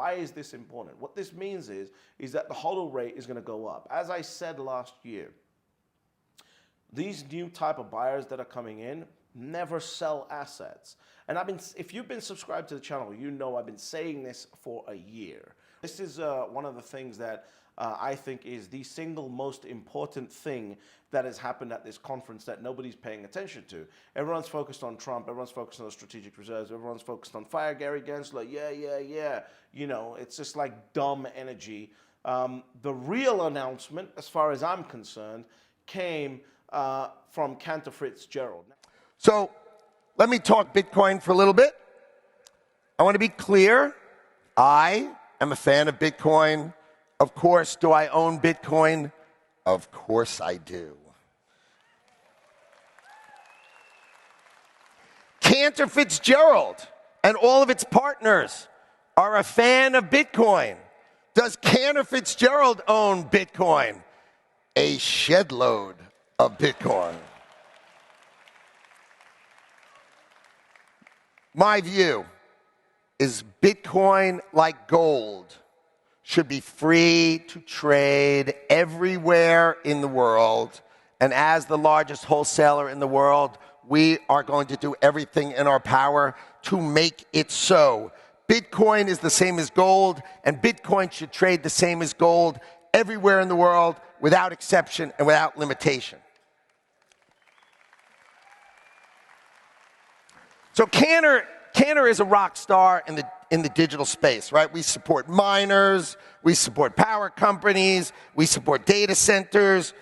why is this important? What this means is that the hodl rate is going to go up. As I said last year, these new type of buyers that are coming in never sell assets. And if you've been subscribed to the channel, you know I've been saying this for a year. This is one of the things that I think is the single most important thing that has happened at this conference that nobody's paying attention to. Everyone's focused on Trump, everyone's focused on the strategic reserves, everyone's focused on fire Gary Gensler, yeah. You know, it's just like dumb energy. The real announcement, as far as I'm concerned, came from Cantor Fitzgerald. So let me talk Bitcoin for a little bit. I want to be clear. I am a fan of Bitcoin. Of course, do I own Bitcoin? Of course I do. Cantor Fitzgerald and all of its partners are a fan of Bitcoin. Does Cantor Fitzgerald own Bitcoin? A shed load of Bitcoin. My view is Bitcoin, like gold, should be free to trade everywhere in the world. And as the largest wholesaler in the world, we are going to do everything in our power to make it so. Bitcoin is the same as gold, and Bitcoin should trade the same as gold everywhere in the world without exception and without limitation. So Cantor is a rock star in the digital space, right? We support miners, we support power companies, we support data centers.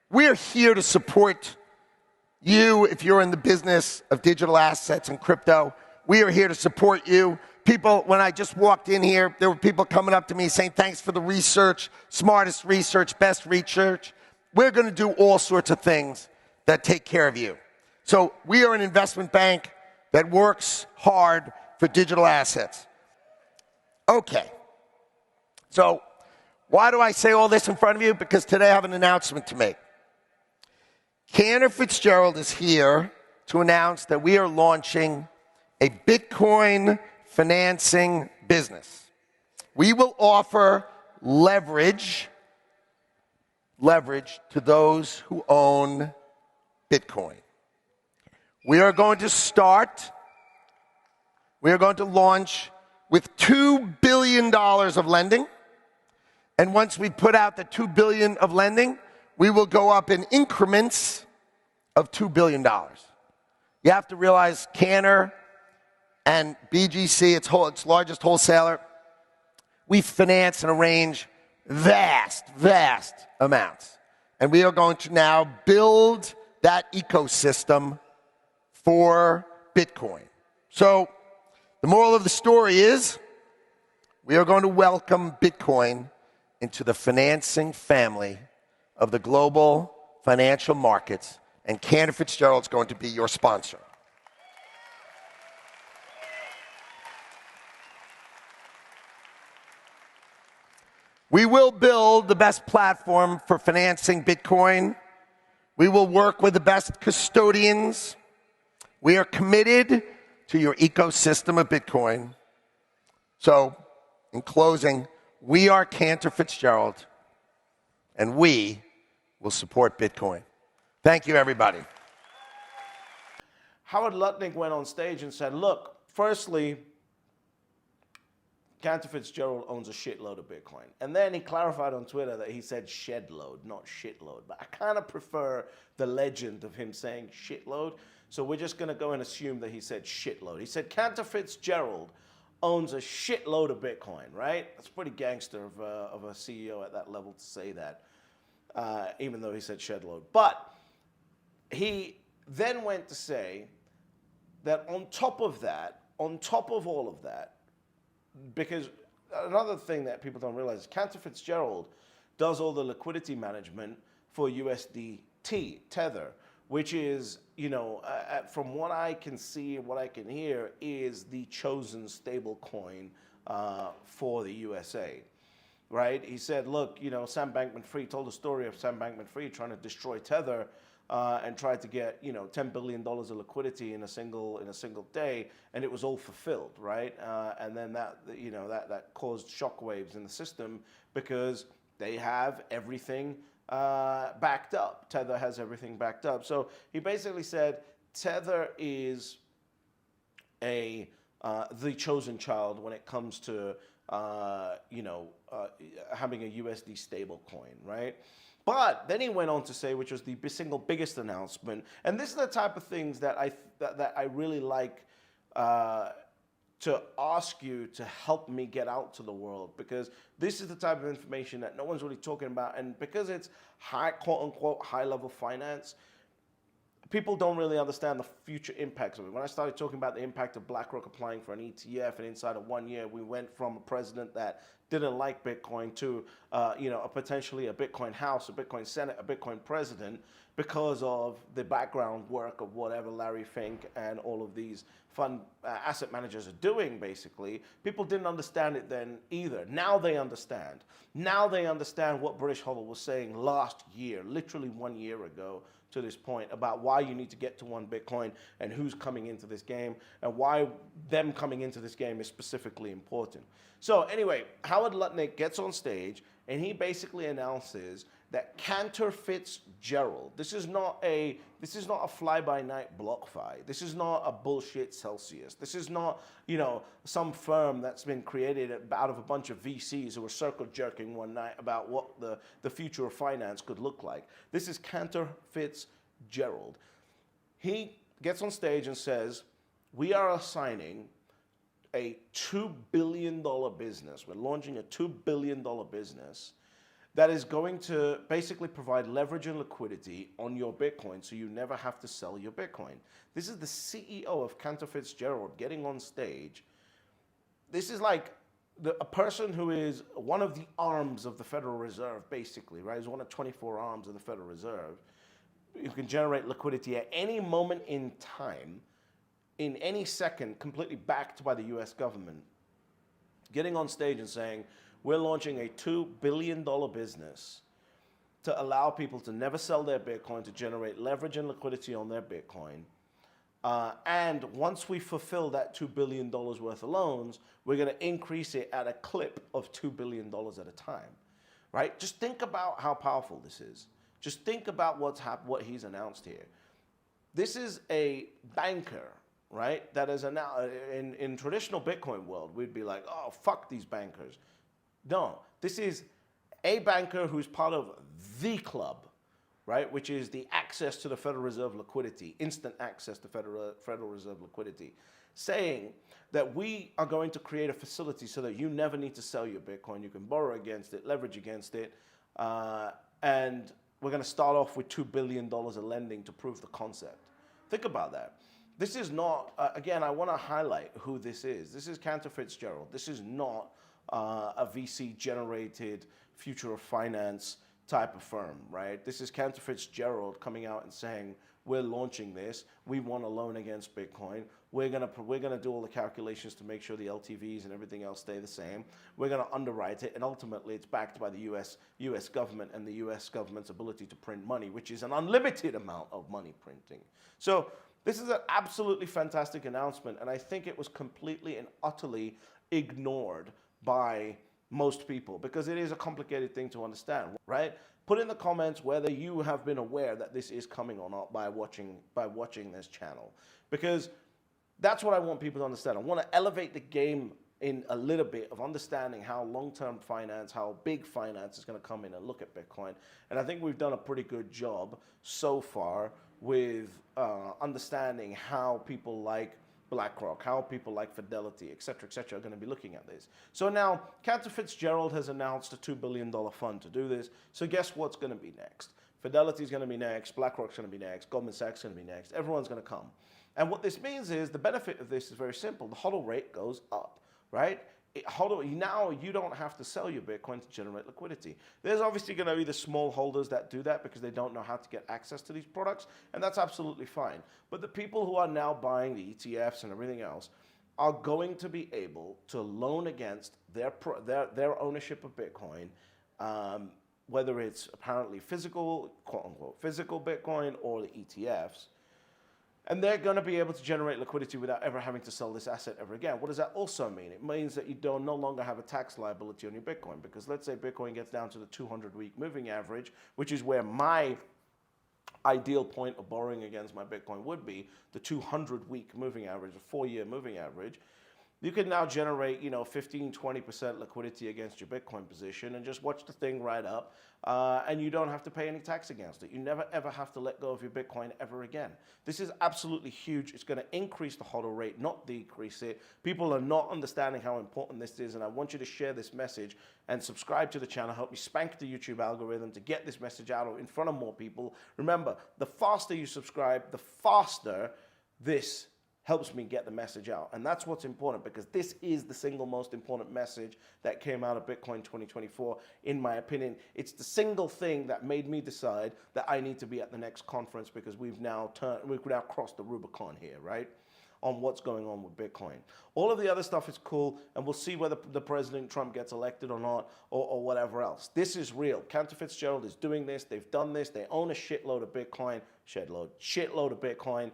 We're here to support you if you're in the business of digital assets and crypto. We are here to support you. People, when I just walked in here, there were people coming up to me saying, thanks for the research, smartest research, best research. We're going to do all sorts of things that take care of you. So we are an investment bank that works hard for digital assets. Okay. So why do I say all this in front of you? Because today I have an announcement to make. Cantor Fitzgerald is here to announce that we are launching a Bitcoin financing business. We will offer leverage to those who own Bitcoin. We are going to launch with $2 billion of lending. And once we put out the $2 billion of lending, we will go up in increments of $2 billion. You have to realize Cantor and BGC, its largest wholesaler, we finance and arrange vast amounts. And we are going to now build that ecosystem for Bitcoin. So the moral of the story is we are going to welcome Bitcoin into the financing family of the global financial markets, and Cantor Fitzgerald is going to be your sponsor. We will build the best platform for financing Bitcoin. We will work with the best custodians. We are committed to your ecosystem of Bitcoin. So, in closing, we are Cantor Fitzgerald, and we will support Bitcoin. Thank you, everybody. Howard Lutnick went on stage and said, look, firstly, Cantor Fitzgerald owns a shitload of Bitcoin. And then he clarified on Twitter that he said shedload, not shitload. But I kind of prefer the legend of him saying shitload. So we're just going to go and assume that he said shitload. He said Cantor Fitzgerald owns a shitload of Bitcoin, right? That's pretty gangster of a CEO at that level to say that, even though he said shedload. But he then went to say that on top of all of that, because another thing that people don't realize is Cantor Fitzgerald does all the liquidity management for USDT, Tether, which is, you know, from what I can see and what I can hear, is the chosen stable coin for the USA, right? He said, look, you know, Sam Bankman-Fried told the story of Sam Bankman-Fried trying to destroy Tether and tried to get $10 billion of liquidity in a single day, and it was all fulfilled, right? And then that caused shockwaves in the system because they have everything backed up. Tether has everything backed up. So he basically said Tether is the chosen child when it comes to having a USD stable coin, right? But then he went on to say, which was the single biggest announcement, and this is the type of things that I really like to ask you to help me get out to the world, because this is the type of information that no one's really talking about, and because it's quote unquote high level finance, people don't really understand the future impacts of it. When I started talking about the impact of BlackRock applying for an ETF, and inside of 1 year, we went from a president that didn't like Bitcoin to, potentially a Bitcoin House, a Bitcoin Senate, a Bitcoin president, because of the background work of whatever Larry Fink and all of these fund asset managers are doing, basically. People didn't understand it then either. Now they understand. Now they understand what British Hodl was saying last year, literally 1 year ago, to this point, about why you need to get to 1 Bitcoin and who's coming into this game and why them coming into this game is specifically important. So anyway, Howard Lutnick gets on stage and he basically announces that Cantor Fitzgerald, this is not a fly-by-night BlockFi. This is not a bullshit Celsius. This is not, some firm that's been created out of a bunch of VCs who were circle jerking one night about what the future of finance could look like. This is Cantor Fitzgerald. He gets on stage and says, we are assigning a $2 billion business. We're launching a $2 billion business that is going to basically provide leverage and liquidity on your Bitcoin so you never have to sell your Bitcoin. This is the CEO of Cantor Fitzgerald getting on stage. This is like a person who is one of the arms of the Federal Reserve, basically, right? He's one of 24 arms of the Federal Reserve. You can generate liquidity at any moment in time, in any second, completely backed by the US government. Getting on stage and saying, we're launching a $2 billion business to allow people to never sell their Bitcoin, to generate leverage and liquidity on their Bitcoin. And once we fulfill that $2 billion worth of loans, we're going to increase it at a clip of $2 billion at a time, right? Just think about how powerful this is. Just think about what he's announced here. This is a banker, right? That is in traditional Bitcoin world, we'd be like, oh, fuck these bankers. No, this is a banker who's part of the club, right? Which is the access to the Federal Reserve liquidity, instant access to Federal Reserve liquidity, saying that we are going to create a facility so that you never need to sell your Bitcoin. You can borrow against it, leverage against it, and we're going to start off with $2 billion of lending to prove the concept. Think about that. This is not, again, I want to highlight who this is. This is Cantor Fitzgerald. This is not a VC-generated future of finance type of firm, right? This is Cantor Fitzgerald coming out and saying, we're launching this. We want a loan against Bitcoin. We're gonna do all the calculations to make sure the LTVs and everything else stay the same. We're gonna underwrite it, and ultimately it's backed by the US government and the US government's ability to print money, which is an unlimited amount of money printing. So this is an absolutely fantastic announcement, and I think it was completely and utterly ignored by most people because it is a complicated thing to understand, right? Put in the comments whether you have been aware that this is coming or not by watching this channel, because that's what I want people to understand. I want to elevate the game in a little bit of understanding how long-term finance, how big finance is going to come in and look at Bitcoin. And I think we've done a pretty good job so far with understanding how people like BlackRock, how people like Fidelity, et cetera, are going to be looking at this. So now, Cantor Fitzgerald has announced a $2 billion fund to do this. So guess what's going to be next? Fidelity's going to be next, BlackRock's going to be next, Goldman Sachs is going to be next, everyone's going to come. And what this means is, the benefit of this is very simple. The hodl rate goes up, right? Now you don't have to sell your Bitcoin to generate liquidity. There's obviously going to be the small holders that do that because they don't know how to get access to these products, and that's absolutely fine. But the people who are now buying the ETFs and everything else are going to be able to loan against their ownership of Bitcoin whether it's apparently physical, quote unquote, physical Bitcoin or the ETFs. And they're going to be able to generate liquidity without ever having to sell this asset ever again. What does that also mean? It means that you no longer have a tax liability on your Bitcoin, because let's say Bitcoin gets down to the 200-week moving average, which is where my ideal point of borrowing against my Bitcoin would be, the 200-week moving average, a 4-year moving average. You can now generate, 15, 20% liquidity against your Bitcoin position and just watch the thing ride up, and you don't have to pay any tax against it. You never, ever have to let go of your Bitcoin ever again. This is absolutely huge. It's going to increase the hodl rate, not decrease it. People are not understanding how important this is, and I want you to share this message and subscribe to the channel. Help me spank the YouTube algorithm to get this message out in front of more people. Remember, the faster you subscribe, the faster this helps me get the message out. And that's what's important, because this is the single most important message that came out of Bitcoin 2024, in my opinion. It's the single thing that made me decide that I need to be at the next conference, because we've now crossed the Rubicon here, right? On what's going on with Bitcoin. All of the other stuff is cool, and we'll see whether the President Trump gets elected or not, or whatever else. This is real. Cantor Fitzgerald is doing this. They've done this. They own a shitload of Bitcoin. Shitload of Bitcoin.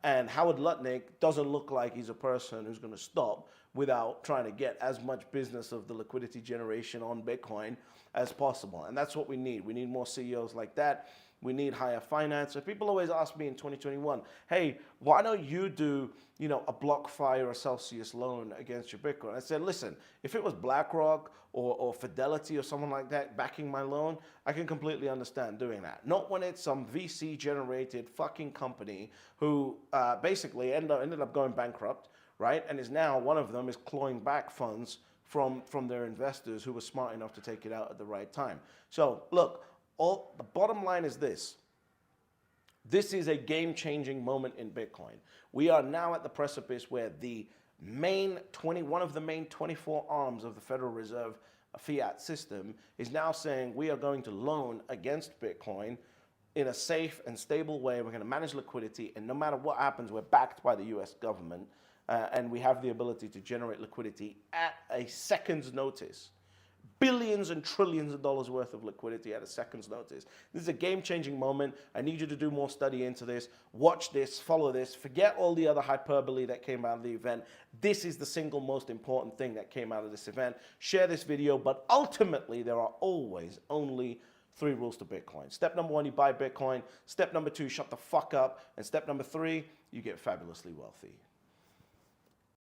And Howard Lutnick doesn't look like he's a person who's going to stop without trying to get as much business of the liquidity generation on Bitcoin as possible. And that's what we need. We need more CEOs like that. We need higher finance. So people always ask me in 2021, hey, why don't you do, a BlockFi or a Celsius loan against your Bitcoin? I said, listen, if it was BlackRock or Fidelity or someone like that backing my loan, I can completely understand doing that. Not when it's some VC-generated fucking company who basically ended up going bankrupt, right? And is now, one of them is clawing back funds from their investors who were smart enough to take it out at the right time. So look, the bottom line is this. This is a game-changing moment in Bitcoin. We are now at the precipice where one of the main 24 arms of the Federal Reserve fiat system is now saying we are going to loan against Bitcoin in a safe and stable way. We're going to manage liquidity, and no matter what happens, we're backed by the US government, and we have the ability to generate liquidity at a second's notice. Billions and trillions of dollars worth of liquidity at a second's notice. This is a game-changing moment. I need you to do more study into this. Watch this, follow this. Forget all the other hyperbole that came out of the event. This is the single most important thing that came out of this event. Share this video, but ultimately there are always only 3 rules to Bitcoin. Step number 1, you buy Bitcoin. Step number 2, shut the fuck up. And step number 3, you get fabulously wealthy.